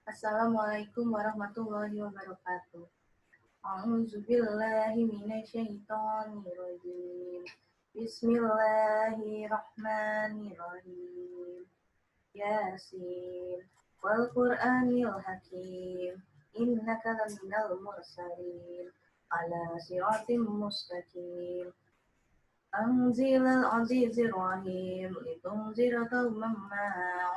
Assalamualaikum warahmatullahi wabarakatuh. A'udzu billahi minasyaitonir rajim. Bismillahirrahmanirrahim. Yasin wal Qur'anil hakim. Innaka laminal mursalin ala siratim mustaqim. Anzilal azizir rahim litunzira qauman ma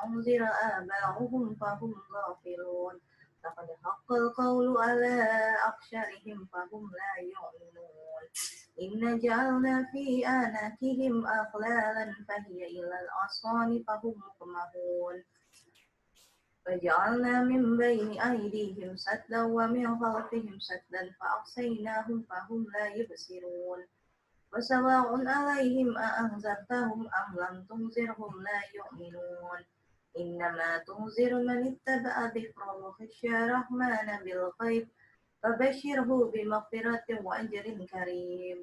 unzira aba'uhum fahum ghafilun. Laqad haqqal qawlu ala aksharihim fahum la yu'minun. Inna ja'alna fi anakihim aghlalan fahiya ilal asqani fahum muqmahun. فجعلنا من بين أيديهم سدا ومن خلفهم سدا فأغشيناهم فهم لا يبصرون. وسواء عليهم أأنذرتهم أم لم تنذرهم لا يؤمنون. إنما تنذر من اتبع ذكر وخشى الرحمن بالغيب فبشره بمغفرة وأجر كريم.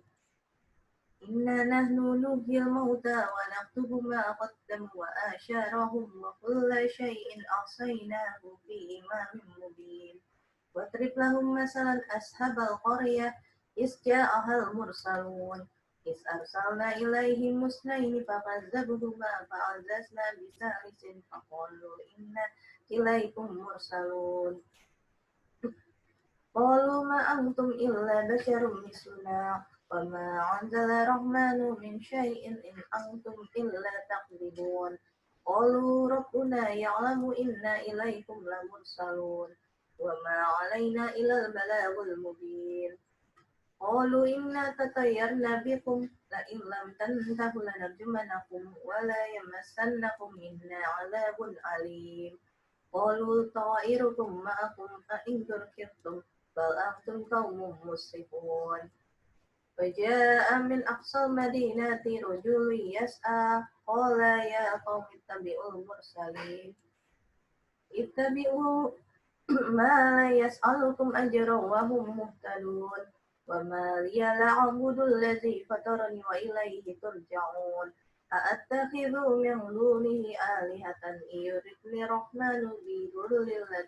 إنا نحن نحيي الموتى ونكتب ما قدموا وآثارهم وكل شيء أحصيناه في إمام مبين. واضرب لهم مثلا أصحاب القرية إذ جاءها المرسلون إذ أرسلنا إليهم اثنين فكذبوهما فعززنا بثالث فقالوا إنا إليكم مرسلون. قالوا ما أنتم إلا بشر مثلنا وما أنزل الرحمن من شيء إن أنتم إلا تكذبون. قالوا ربنا يعلم إنا إليكم لمرسلون وما علينا إلا البلاغ المبين. قالوا إنا تطيرنا بكم لئن لم تنتهوا لنرجمنكم ولا يمسنكم منا عذاب أليم. قالوا طائركم معكم أئن ذكرتم بل أنتم قوم مسرفون. فجاء من أقصى المدينة رجل يسعى قال يا قوم اتبعوا المرسلين اتبعوا ما لا يسألكم أجرا وهم مهتدون. وما لي لا أعبد الذي فطرني وإليه ترجعون. أأتخذ من دونه آلهة إن يردني الرحمن بضر لا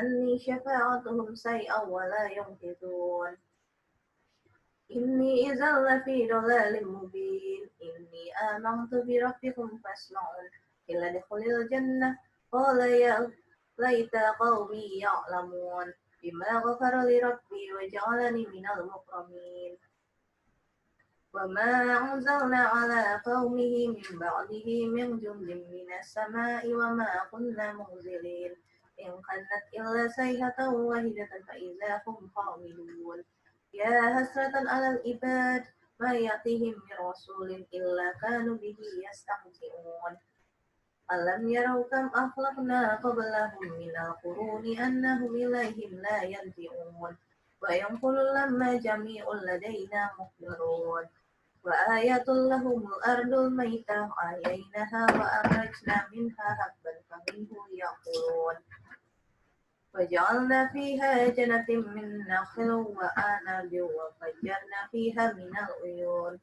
أني شفاعتهم سيئا ولا ينقذون. إني إذا لفي ضلال مبين. إني آمنت بربكم فاسمعون. إلا ادخل الجنة قال يا ليت قومي يعلمون بما غفر لي ربي وجعلني من المكرمين. وما أنزلنا على قومه من بعده من جند من السماء وما كنا منزلين إن كانت إلا صيحة واحدة فإذا هم خامدون. يا حسرة على العباد ما يأتيهم من رسول إلا كانوا به يستهزئون. ألم يروا كم أخلقنا قبلهم من القرون أنهم إليهم لا يرجعون. وينقل لما جميع لدينا محضرون. وآية لهم الأرض الميتة أحييناها وأخرجنا منها حبا فمنه يأكلون. وجعلنا فيها جنة من نخل وأعناب وفجرنا فيها من العيون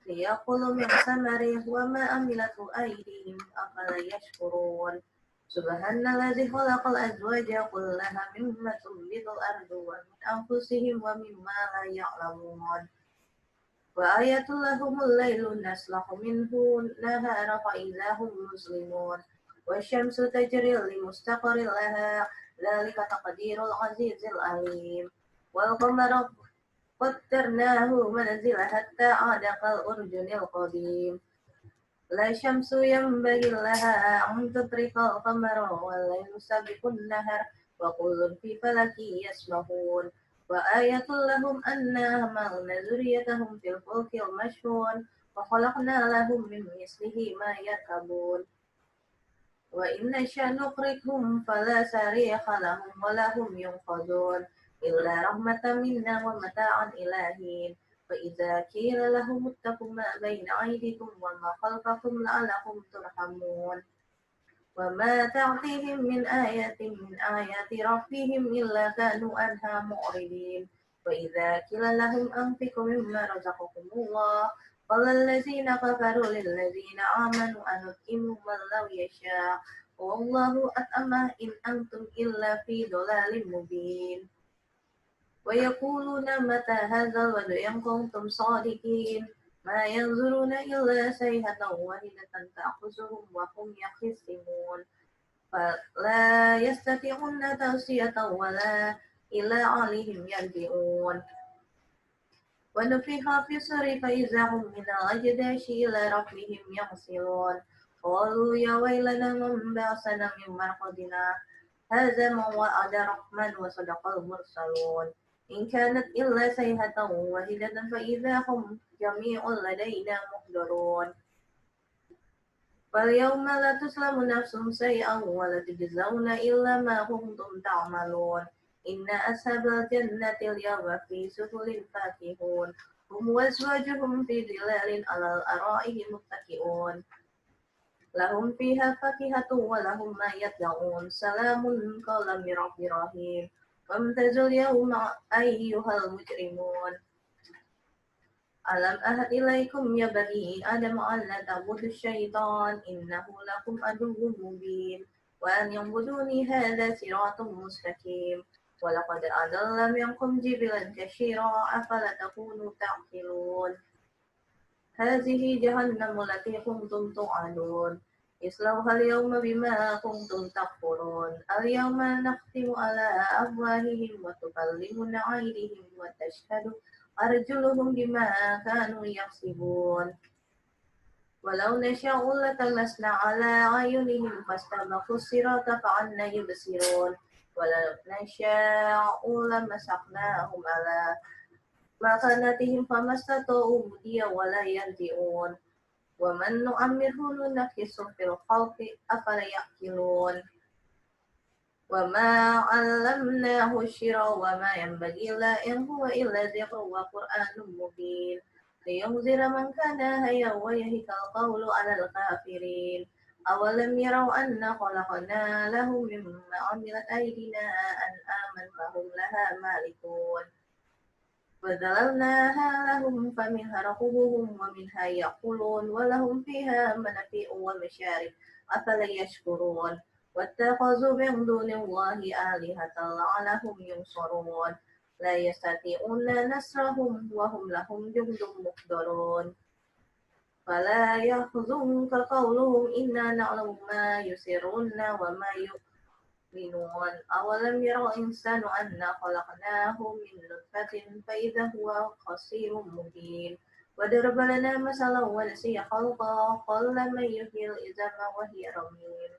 ليأكلوا من ثمره وما عملته أيديهم أفلا يشكرون. سبحان الذي خلق الأزواج كلها مما تنبت الأرض ومن أنفسهم ومما لا يعلمون. وآية لهم الليل نسلخ منه النهار فإذا هم مسلمون. والشمس تجري لمستقر لها ذلك تقدير العزيز العليم. والقمر قدرناه منزل حتى عاد كالأرجن القديم. لا شمس ينبغي لها أن تدرك القمر والليل سابق النهر وكل في فلك يسبحون. وآية لهم أنا حملنا ذريتهم في الفلك المشحون وخلقنا لهم من مثله ما يركبون. وإن نشأ نغرقهم فلا صريخ لهم ولا هم ينقذون إلا رحمة منا ومتاعا إلى حين. فإذا قيل لهم اتقوا ما بين أيديكم وما خلفكم لعلكم ترحمون. وما تعطيهم من آية من آيات ربهم إلا كانوا عنها معرضين. وإذا قيل لهم أنفقوا مما رزقكم الله قال الذين كفروا للذين آمنوا أنطعم من لو يشاء والله أطعمه إن أنتم إلا في ضلال مبين ويقولون متى هذا الوعد إن كنتم صادقين ما ينظرون إلا صيحة واحدة تأخذهم وهم يخصمون فلا يستطيعون توصية ولا إلى أهلهم يرجعون ونفخ في الصور فإذا هم من الأجداث إلى ربهم ينسلون قالوا يا ويلنا من بعثنا من مرقدنا هذا ما وعد الرحمن وصدق المرسلون إن كانت إلا صيحة واحدة فإذا هم جميع لدينا محضرون فاليوم لا تظلم نفس شيئا ولا تجزون إلا ما كنتم تعملون إن أصحاب الجنة اليوم في سبل فاكهون هم وأزواجهم في ظلال على الأرائك متكئون لهم فيها فاكهة ولهم ما يدعون سلام قولا من رب رحيم وامتازوا اليوم أيها المجرمون ألم أهد إليكم يا بني آدم ألا تعبدوا الشيطان إنه لكم عدو مبين وأن يعبدوني هذا صراط مستقيم ولقد أضل منكم جبلا كثيرا أفلا تكونوا تعقلون هذه جهنم التي كنتم توعدون اصلوها اليوم بما كنتم تكفرون اليوم نختم على أفواههم وتكلمنا أيديهم وتشهد أرجلهم بما كانوا يكسبون ولو نشاء لطمسنا على أعينهم فاستبقوا الصراط فأنى يبصرون ولو نشاء لمسخناهم على مكانتهم فما استطاعوا مضيا ولا يرجعون ومن نعمره ننكسه في الخلق أفلا يعقلون وما علمناه الشعر وما ينبغي له إن هو إلا ذكر وقرآن مبين لينذر من كان حيا ويهلك القول على الكافرين أولم يروا أنا خلقنا لهم مما عملت أيدينا أنعاما فهم لها مالكون وذللناها لهم فمنها ركوبهم ومنها يأكلون ولهم فيها منافع ومشارب أفلا يشكرون واتخذوا من دون الله آلهة لعلهم ينصرون لا يستطيعون نصرهم وهم لهم جند محضرون فلا يحزنك قولهم إنا نعلم ما يسرون وما يعلنون أولم يرى الإنسان أنا خلقناه من نطفة فإذا هو خصيم مبين وضرب لنا مثلا ونسي خلقه قال من يحيي العظام وهي رميم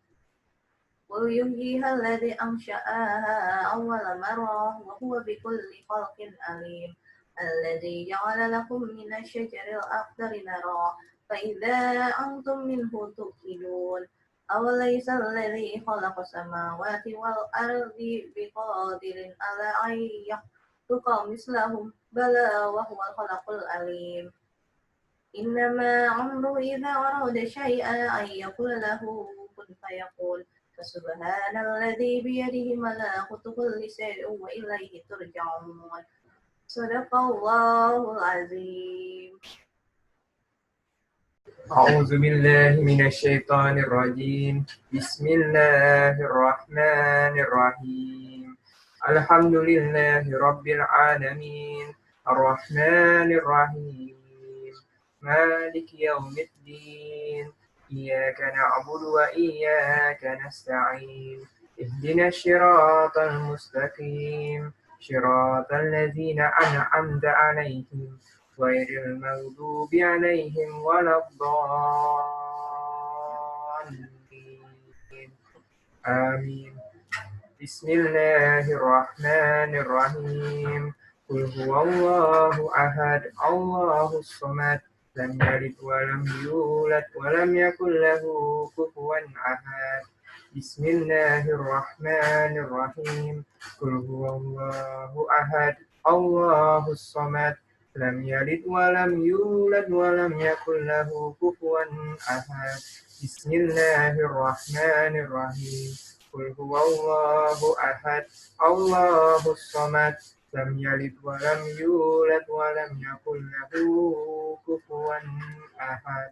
قل يحييها الذي أنشأها أول مرة وهو بكل خلق عليم الذي جعل لكم من الشجر الأخضر نارا فإذا أنتم منه توقدون أوليس الذي خلق السماوات والأرض بقادر على أن يخلق مثلهم بلى وهو الخلق العليم إنما أمره إذا أراد شيئا أن يقول له كن فيقول فسبحان الذي بيده ملكوت كل شيء وإليه ترجعون صدق الله العظيم. أعوذ بالله من الشيطان الرجيم بسم الله الرحمن الرحيم الحمد لله رب العالمين الرحمن الرحيم مالك يوم الدين إياك نعبد وإياك نستعين اهدنا الصراط المستقيم صراط الذين أنعمت عليهم غير المغضوب عليهم ولا الضالين آمين بسم الله الرحمن الرحيم قل هو الله أحد الله الصمد لم يلد ولم يولد ولم يكن له كفوا أحد بسم الله الرحمن الرحيم قل هو الله أحد الله الصمد لم يلد ولم يولد ولم يكن له كفوا أحد بسم الله الرحمن الرحيم قل هو الله أحد الله الصمد لم يلد ولم يولد ولم يكن له كفوا أحد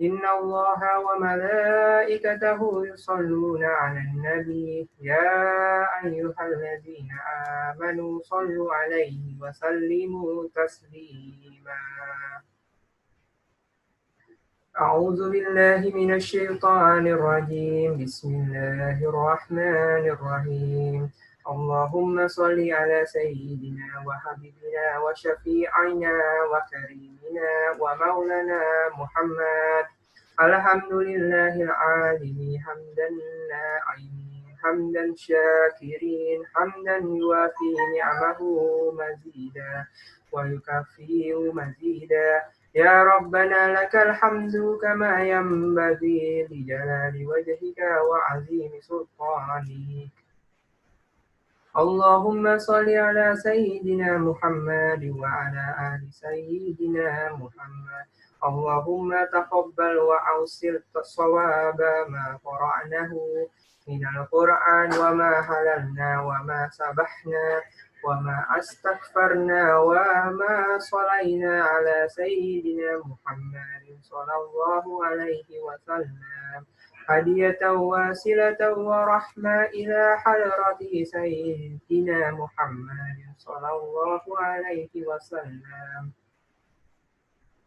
إن الله وملائكته يصلون على النبي يا أيها الذين آمنوا صلوا عليه وسلموا تسليما أعوذ بالله من الشيطان الرجيم بسم الله الرحمن الرحيم اللهم صل على سيدنا وحبيبنا وشفيعنا وكريمنا ومولانا محمد الحمد لله العالم حمدا ناعمين حمدا شاكرين حمدا يوافي نعمه مزيدا ويكفي مزيدا يا ربنا لك الحمد كما ينبغي لجلال وجهك وعظيم سلطانك اللهم صل على سيدنا محمد وعلى آل سيدنا محمد اللهم تقبل وأوصل صواب ما قرأناه من القرآن وما حللنا وما سبحنا وما استغفرنا وما صلينا على سيدنا محمد صلى الله عليه وسلم هدية واصلة ورحمة إلى حضرة سيدنا محمد صلى الله عليه وسلم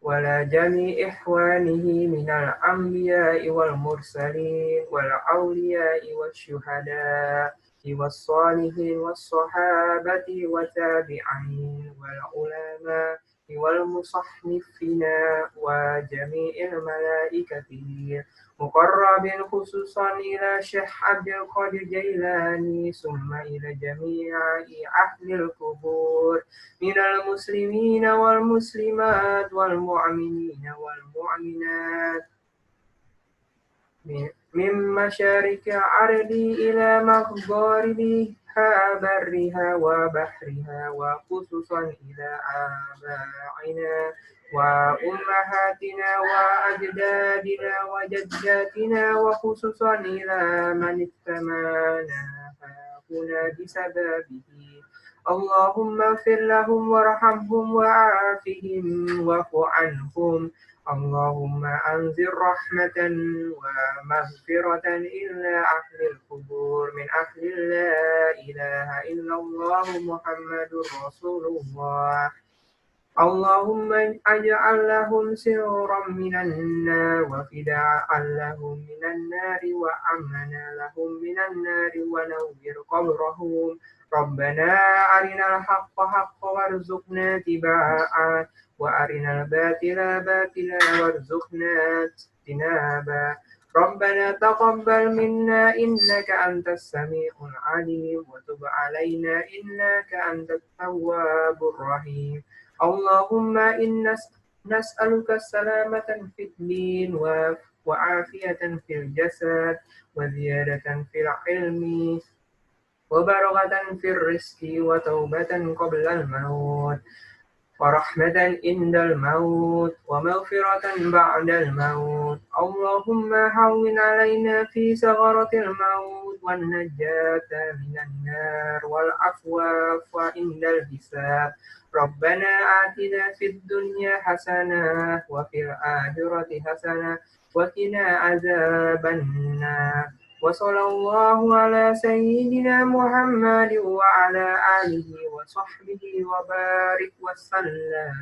ولا جميع إخوانه من الأنبياء والمرسلين والأولياء والشهداء والصالحين والصحابة والتابعين والعلماء والمصنفين وجميع الملائكة مقرب خصوصا إلى شيخ عبد القادر الجيلاني ثم إلى جميع أهل القبور من المسلمين والمسلمات والمؤمنين والمؤمنات من مشارق الأرض إلى مغاربها برها وبحرها وخصوصا إلى آبائنا وأمهاتنا وأجدادنا وجداتنا وخصوصا إلى من اتبعنا هنا بسببه اللهم اغفر لهم وارحمهم وعافهم واعف عنهم اللهم أنزل رحمة ومغفرة إلى أهل القبور من أهل لا إله إلا الله محمد رسول الله اللهم اجعل لهم سرورا من النار وفداء لهم من النار وأمنا لهم من النار ونور قبرهم ربنا أرنا الحق حقا وارزقنا اتباعه وأرنا الباطل باطلا وارزقنا اجتنابه ربنا تقبل منا إنك أنت السميع العليم وتب علينا إنك أنت التواب الرحيم اللهم إنا نسألك السلامة في الدين وعافية في الجسد وزيادة في العلم وبرغة في الرزق وتوبة قبل الموت ورحمة عند الموت ومغفرة بعد الموت اللهم هون علينا في سغرة الموت والنجاة من النار والعفو عند الحساب ربنا آتنا في الدنيا حسنة وفي الآخرة حسنة وقنا عذاب النار وصلى الله على سيدنا محمد وعلى آله وصحبه وبارك وسلم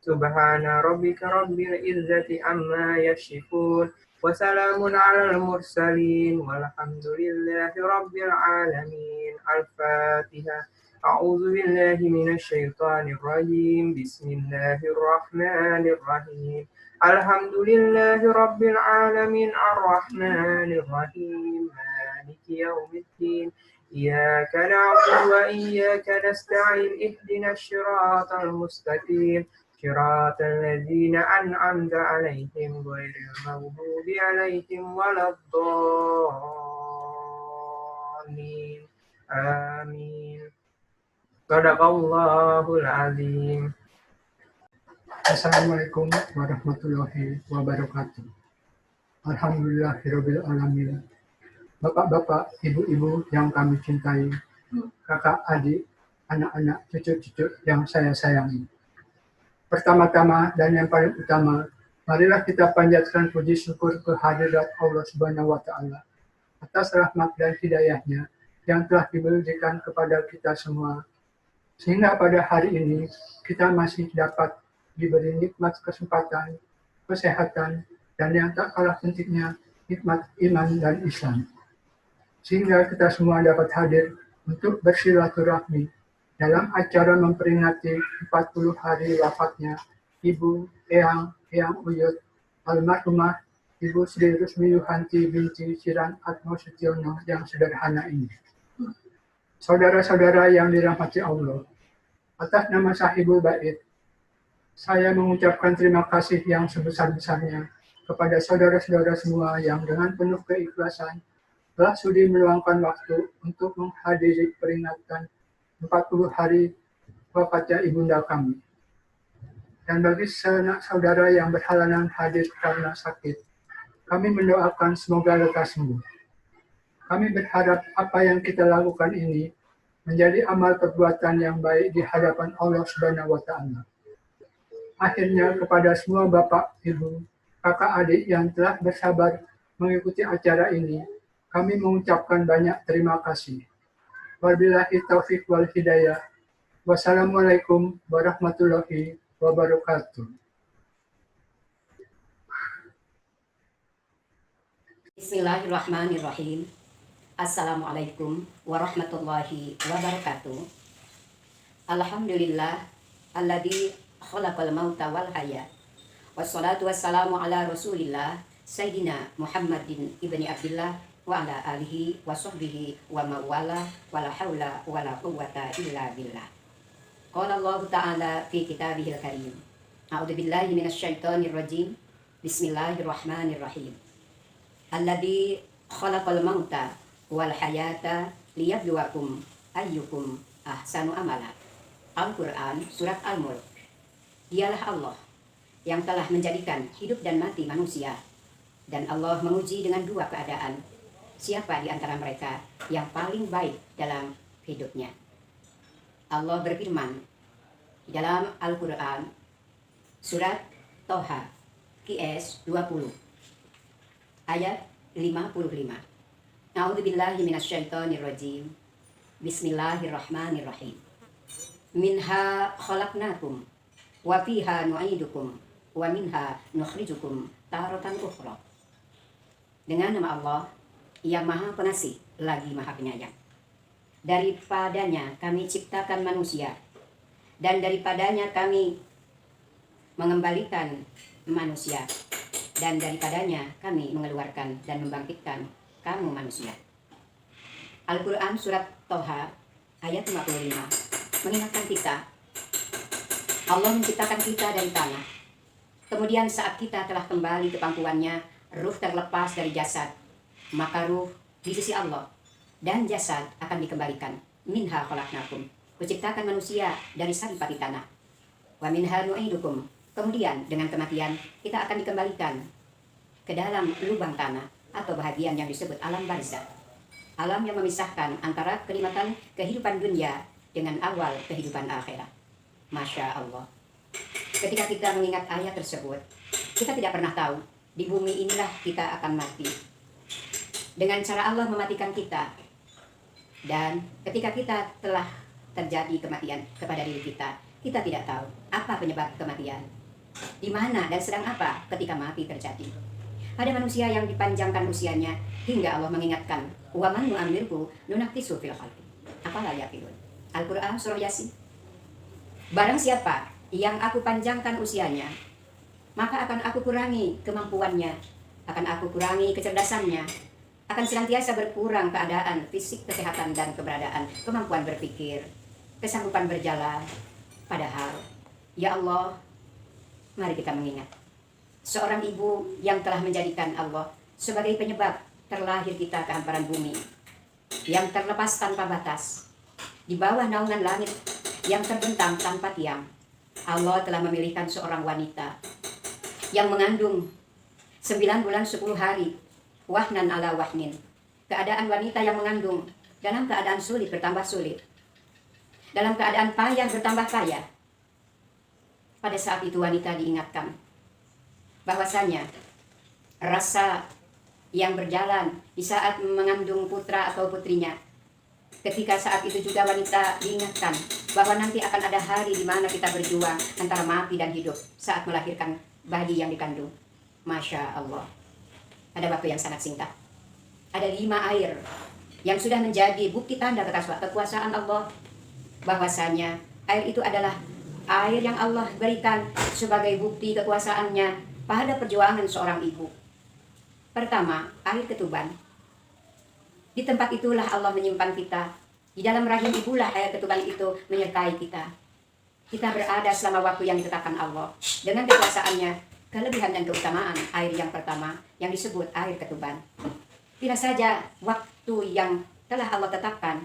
سبحان ربك رب العزة عما يصفون وسلام على المرسلين والحمد لله رب العالمين الفاتحة أعوذ بالله من الشيطان الرجيم بسم الله الرحمن الرحيم الحمد لله رب العالمين الرحمن الرحيم مالك يوم الدين إياك نعبد وإياك نستعين اهدنا الصراط المستقيم صراط الذين أنعمت عليهم غير المغضوب عليهم ولا الضالين آمين صدق الله العظيم. Assalamualaikum warahmatullahi wabarakatuh. Alhamdulillahirabbil alamin. Bapak-bapak, ibu-ibu yang kami cintai, kakak, adik, anak-anak, cucu-cucu yang saya sayangi. Pertama-tama dan yang paling utama, Marilah kita panjatkan puji syukur kehadirat Allah Subhanahu wa Ta'ala atas rahmat dan hidayahnya yang telah diberikan kepada kita semua. Sehingga pada hari ini kita masih dapat diberi nikmat kesempatan, kesehatan, dan yang tak kalah pentingnya nikmat iman dan Islam. Sehingga kita semua dapat hadir untuk bersilaturahmi dalam acara memperingati 40 hari wafatnya Ibu Eyang Uyut almarhumah Ibu Sri Rusmi Yuhanti binti Siran Atmosutiono yang sederhana ini. Saudara-saudara yang dirahmati Allah, atas nama Sahibul Bait, saya mengucapkan terima kasih yang sebesar-besarnya kepada saudara-saudara semua yang dengan penuh keikhlasan telah sudi meluangkan waktu untuk menghadiri peringatan 40 hari wafatnya ibunda kami. Dan bagi saudara yang berhalangan hadir karena sakit, kami mendoakan semoga lekas sembuh. Kami berharap apa yang kita lakukan ini menjadi amal perbuatan yang baik di hadapan Allah Subhanahu wa Ta'ala. Akhirnya kepada semua bapak, ibu, kakak, adik yang telah bersabar mengikuti acara ini, kami mengucapkan banyak terima kasih. Wabillahi taufiq wal hidayah. Wassalamualaikum warahmatullahi wabarakatuh. Bismillahirrahmanirrahim. Assalamualaikum warahmatullahi wabarakatuh. Alhamdulillah alladzi khalaqal mauta wal hayat. Wassalatu wassalamu ala Rasulillah Sayyidina Muhammadin ibni Abdillah wa ala alihi wa sahbihi wa mawala wa la hawla wa la quwwata illa billah. Qala Allah Ta'ala fi kitabihil karim. A'udzu billahi minasyaitonir rajim. Bismillahirrahmanirrahim. Alladzi khalaqal mauta wal hayata liyabluwakum ayyukum ahsanu amala. Al-Quran Surat Al-Mulk. Dialah Allah yang telah menjadikan hidup dan mati manusia. Dan Allah menguji dengan dua keadaan. Siapa di antara mereka yang paling baik dalam hidupnya? Allah berfirman di dalam Al-Quran Surat Toha QS 20 ayat 55. A'udzubillahi minasyaitonirrajim. Bismillahirrahmanirrahim. Minha khalaqnakum wa fiha nu'idukum wa minha nukhrijukum taratan ukhra. Dengan nama Allah yang Maha Pengasih lagi Maha Penyayang. Daripadanya kami ciptakan manusia, dan daripadanya kami mengembalikan manusia, dan daripadanya kami mengeluarkan dan membangkitkan kamu manusia. Al-Quran Surat Toha ayat 55 mengingatkan kita, Allah menciptakan kita dari tanah. Kemudian saat kita telah kembali ke pangkuannya, ruh terlepas dari jasad, maka ruh di sisi Allah dan jasad akan dikembalikan. Minha khalaqnakum, kuciptakan manusia dari saripati tanah. Wa minha nu'idukum, kemudian dengan kematian kita akan dikembalikan ke dalam lubang tanah atau bahagian yang disebut alam barzakh. Alam yang memisahkan antara kenikmatan kehidupan dunia dengan awal kehidupan akhirat. Masya Allah. Ketika kita mengingat ayat tersebut, kita tidak pernah tahu di bumi inilah kita akan mati. Dengan cara Allah mematikan kita. Dan ketika kita telah terjadi kematian kepada diri kita, kita tidak tahu apa penyebab kematian, di mana dan sedang apa ketika mati terjadi. Ada manusia yang dipanjangkan usianya hingga Allah mengingatkan, wa man nu'ammirhu nunaqqisu fil khalqi afala yaqilun. Al-Quran Surah Yasin. Barang siapa yang aku panjangkan usianya, maka akan aku kurangi kemampuannya, akan aku kurangi kecerdasannya, akan senantiasa berkurang keadaan fisik, kesehatan, dan keberadaan, kemampuan berpikir, kesanggupan berjalan. Padahal, ya Allah, mari kita mengingat seorang ibu yang telah menjadikan Allah sebagai penyebab terlahir kita ke hamparan bumi yang terlepas tanpa batas, di bawah naungan langit yang terbentang tanpa tiang. Allah telah memilihkan seorang wanita yang mengandung 9 bulan 10 hari, wahnan ala wahnin. Keadaan wanita yang mengandung dalam keadaan sulit bertambah sulit, dalam keadaan payah bertambah payah. Pada saat itu wanita diingatkan, bahwasanya rasa yang berjalan di saat mengandung putra atau putrinya, ketika saat itu juga wanita diingatkan bahwa nanti akan ada hari di mana kita berjuang antara mati dan hidup saat melahirkan bayi yang dikandung. Masya Allah, ada waktu yang sangat singkat. Ada 5 air yang sudah menjadi bukti tanda kekuasaan Allah, bahwasanya air itu adalah air yang Allah berikan sebagai bukti kekuasaannya pada perjuangan seorang ibu. Pertama, air ketuban. Di tempat itulah Allah menyimpan kita. Di dalam rahim ibulah air ketuban itu menyertai kita. Kita berada selama waktu yang ditetapkan Allah dengan kekuasaannya, kelebihan dan keutamaan air yang pertama yang disebut air ketuban. Tidak saja waktu yang telah Allah tetapkan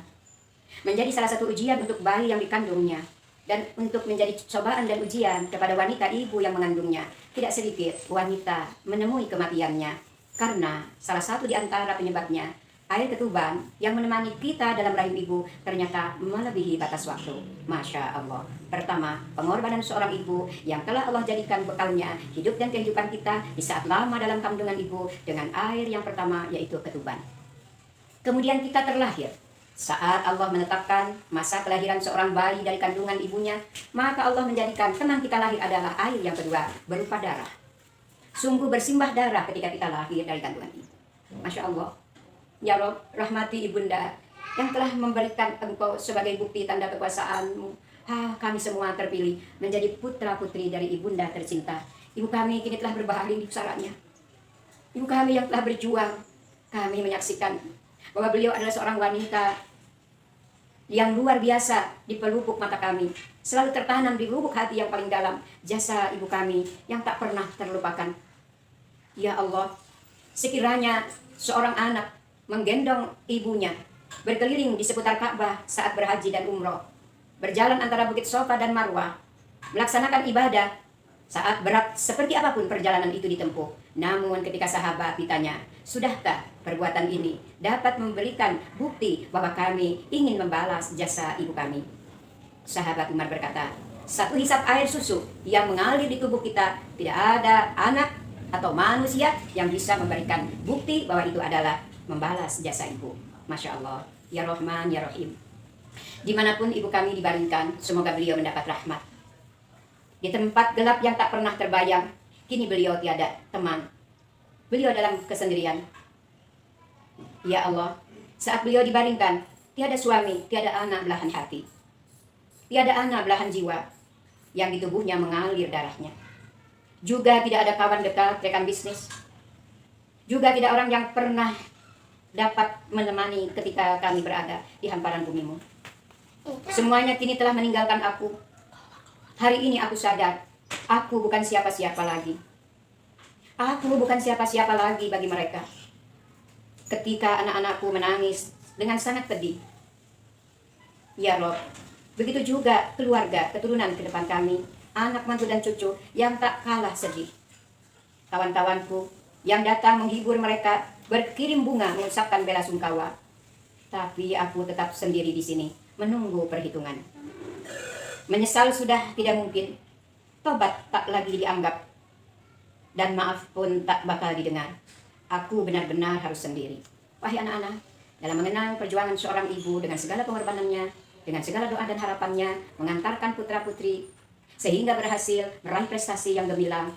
menjadi salah satu ujian untuk bayi yang dikandungnya, dan untuk menjadi cobaan dan ujian kepada wanita ibu yang mengandungnya. Tidak sedikit wanita menemui kematiannya karena salah satu di antara penyebabnya air ketuban yang menemani kita dalam rahim ibu ternyata melebihi batas waktu. Masya Allah. Pertama, pengorbanan seorang ibu yang telah Allah jadikan bekalnya hidup dan kehidupan kita di saat lama dalam kandungan ibu dengan air yang pertama, yaitu ketuban. Kemudian kita terlahir. Saat Allah menetapkan masa kelahiran seorang bayi dari kandungan ibunya, maka Allah menjadikan teman kita lahir adalah air yang kedua, berupa darah. Sungguh bersimbah darah ketika kita lahir dari kandungan ibu. Masya Allah. Ya Rob, rahmati ibunda yang telah memberikan engkau sebagai bukti tanda kekuasaanmu. Kami semua terpilih menjadi putra putri dari ibunda tercinta. Ibu kami kini telah berbahagia di pusaranya. Ibu kami yang telah berjuang, kami menyaksikan bahwa beliau adalah seorang wanita yang luar biasa di pelupuk mata kami. Selalu tertanam di lubuk hati yang paling dalam jasa ibu kami yang tak pernah terlupakan. Ya Allah, sekiranya seorang anak menggendong ibunya berkeliling di seputar Ka'bah saat berhaji dan umroh, berjalan antara Bukit Sofa dan Marwah, melaksanakan ibadah saat berat seperti apapun perjalanan itu ditempuh. Namun ketika sahabat ditanya, sudahkah perbuatan ini dapat memberikan bukti bahwa kami ingin membalas jasa ibu kami? Sahabat Umar berkata, satu hisap air susu yang mengalir di tubuh kita, tidak ada anak atau manusia yang bisa memberikan bukti bahwa itu adalah membalas jasa ibu. Masya Allah. Ya Rahman, Ya Rahim. Dimanapun ibu kami dibaringkan, semoga beliau mendapat rahmat. Di tempat gelap yang tak pernah terbayang, kini beliau tiada teman. Beliau dalam kesendirian. Ya Allah, saat beliau dibaringkan, tiada suami, tiada anak belahan hati, tiada anak belahan jiwa yang di tubuhnya mengalir darahnya. Juga tidak ada kawan dekat, rekan bisnis. Juga tidak orang yang pernah dapat menemani ketika kami berada di hamparan bumimu. Semuanya kini telah meninggalkan aku. Hari ini aku sadar, aku bukan siapa-siapa lagi. Aku bukan siapa-siapa lagi bagi mereka. Ketika anak-anakku menangis dengan sangat pedih. Ya Rob, begitu juga keluarga, keturunan ke depan kami, anak mantu dan cucu yang tak kalah sedih. Kawan-kawanku yang datang menghibur mereka berkirim bunga mengucapkan bela sungkawa. Tapi aku tetap sendiri di sini menunggu perhitungan. Menyesal sudah tidak mungkin, tobat tak lagi dianggap, dan maaf pun tak bakal didengar. Aku benar-benar harus sendiri. Wahai anak-anak, dalam mengenang perjuangan seorang ibu dengan segala pengorbanannya, dengan segala doa dan harapannya, mengantarkan putra-putri sehingga berhasil meraih prestasi yang gemilang,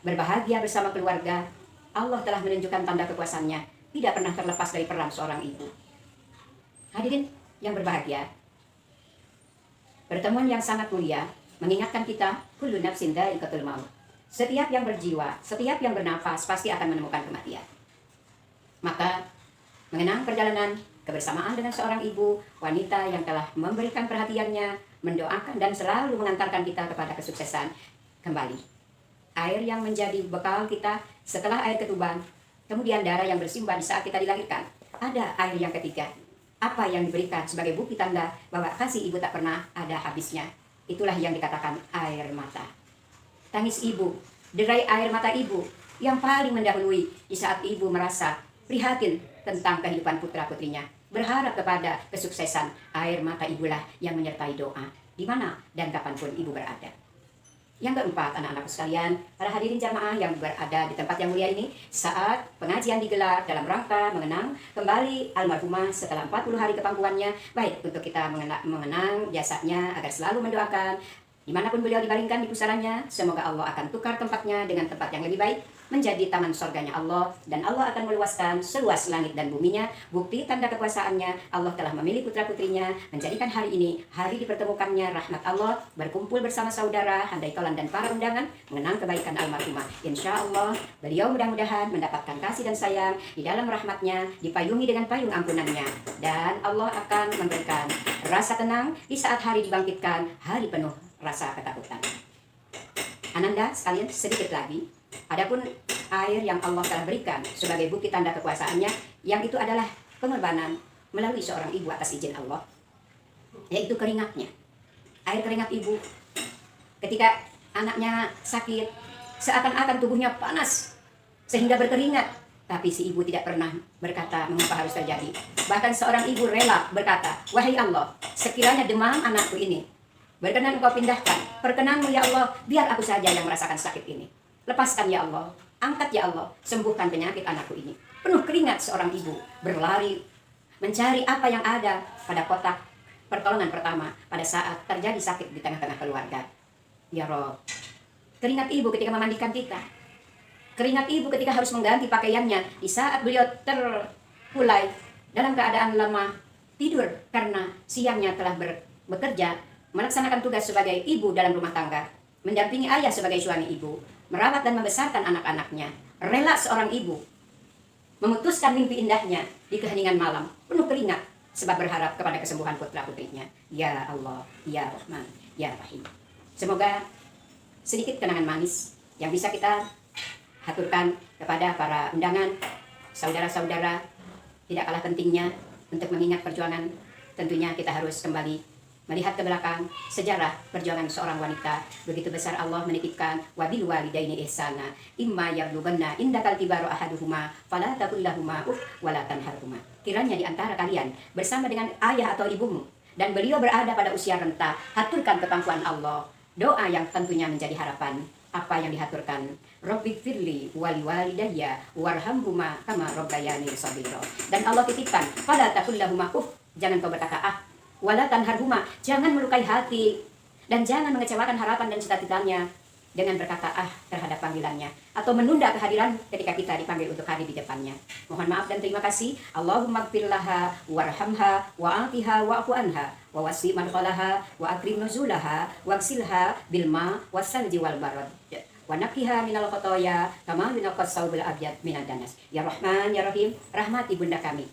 berbahagia bersama keluarga, Allah telah menunjukkan tanda kekuasaannya, tidak pernah terlepas dari peran seorang ibu. Hadirin yang berbahagia, pertemuan yang sangat mulia mengingatkan kita, kullu nafsin dha'iqatul maut. Setiap yang berjiwa, setiap yang bernafas pasti akan menemukan kematian. Maka mengenang perjalanan kebersamaan dengan seorang ibu, wanita yang telah memberikan perhatiannya, mendoakan dan selalu mengantarkan kita kepada kesuksesan kembali. Air yang menjadi bekal kita setelah air ketuban, kemudian darah yang bersimbah di saat kita dilahirkan. Ada air yang ketiga. Apa yang diberikan sebagai bukti tanda bahwa kasih ibu tak pernah ada habisnya. Itulah yang dikatakan air mata. Tangis ibu, derai air mata ibu yang paling mendahului di saat ibu merasa prihatin tentang kehidupan putra-putrinya. Berharap kepada kesuksesan, air mata ibulah yang menyertai doa di mana dan kapanpun ibu berada. Yang keempat, anak-anakku sekalian, para hadirin jamaah yang berada di tempat yang mulia ini, saat pengajian digelar dalam rangka mengenang kembali almarhumah setelah 40 hari kepangkuannya, baik untuk kita mengenang jasanya agar selalu mendoakan dimanapun beliau dibaringkan di pusarannya, semoga Allah akan tukar tempatnya dengan tempat yang lebih baik, menjadi taman surganya Allah, dan Allah akan meluaskan seluas langit dan buminya. Bukti tanda kekuasaannya, Allah telah memilih putra-putrinya, menjadikan hari ini hari dipertemukannya rahmat Allah, berkumpul bersama saudara, handai tolan dan para undangan, mengenang kebaikan almarhumah. Insya Allah, beliau mudah-mudahan mendapatkan kasih dan sayang di dalam rahmatnya, dipayungi dengan payung ampunannya, dan Allah akan memberikan rasa tenang di saat hari dibangkitkan, hari penuh rasa ketakutan. Ananda sekalian, sedikit lagi, adapun air yang Allah telah berikan sebagai bukti tanda kekuasaannya, yang itu adalah pengorbanan melalui seorang ibu atas izin Allah, yaitu keringatnya. Air keringat ibu ketika anaknya sakit, seakan-akan tubuhnya panas sehingga berkeringat, tapi si ibu tidak pernah berkata mengapa harus terjadi. Bahkan seorang ibu rela berkata, wahai Allah, sekiranya demam anakku ini, berkenan engkau pindahkan, perkenanmu ya Allah, biar aku saja yang merasakan sakit ini. Lepaskan ya Allah, angkat ya Allah, sembuhkan penyakit anakku ini. Penuh keringat seorang ibu berlari mencari apa yang ada pada kotak pertolongan pertama pada saat terjadi sakit di tengah-tengah keluarga. Ya Rob, keringat ibu ketika memandikan kita, keringat ibu ketika harus mengganti pakaiannya di saat beliau terkulai dalam keadaan lemah, tidur karena siangnya telah bekerja, melaksanakan tugas sebagai ibu dalam rumah tangga, mendampingi ayah sebagai suami ibu, merawat dan membesarkan anak-anaknya. Rela seorang ibu memutuskan mimpi indahnya di keheningan malam, penuh keringat, sebab berharap kepada kesembuhan putra-putrinya. Ya Allah, Ya Rahman, Ya Rahim. Semoga sedikit kenangan manis yang bisa kita haturkan kepada para undangan, saudara-saudara, tidak kalah pentingnya untuk mengingat perjuangan. Tentunya kita harus kembali melihat ke belakang sejarah perjuangan seorang wanita. Begitu besar Allah menitipkan wabil walidaini ihsana imma yablughanna indakal kibaru ahaduhuma fala taqul lahumā uff wala tanharhumā. Kiranya di antara kalian bersama dengan ayah atau ibumu dan beliau berada pada usia renta, haturkan kepangkuan Allah. Doa yang tentunya menjadi harapan apa yang dihaturkan. Rabbighfirli wali walidayya warhamhuma kama rabbayani shaghira. Dan Allah titipkan fala taqul lahumā uff, jangan kau berkata wala tanharhuma, jangan melukai hati dan jangan mengecewakan harapan dan cita-citanya dengan berkata terhadap panggilannya atau menunda kehadiran ketika kita dipanggil untuk hadir di depannya. Mohon maaf dan terima kasih. Allahumma gfirlaha warhamha wa'afiha wa'fu anha wa wasi madkhalaha wa akrim nuzulaha wagsilha bilma wasalji wal barad wa naqiha minal khotoya kama yunqas saubul abyad minad danas. Ya Rahman ya Rahim, rahmati bunda kami.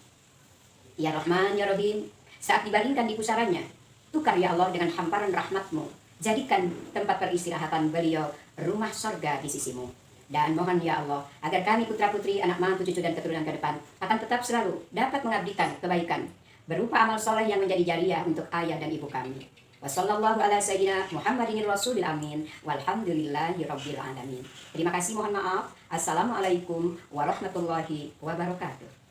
Ya Rahman ya Rahim, saat dibaringkan di pusarannya, tukar ya Allah dengan hamparan rahmatmu, jadikan tempat peristirahatan beliau rumah sorga di sisimu. Dan mohon ya Allah, agar kami putra-putri, anak mantu, cucu dan keturunan ke depan akan tetap selalu dapat mengabdikan kebaikan berupa amal soleh yang menjadi jariah untuk ayah dan ibu kami. Wassallallahu ala sayyidina Muhammadin rasulil amin walhamdulillahi rabbil alamin. Terima kasih, mohon maaf. Assalamualaikum warahmatullahi wabarakatuh.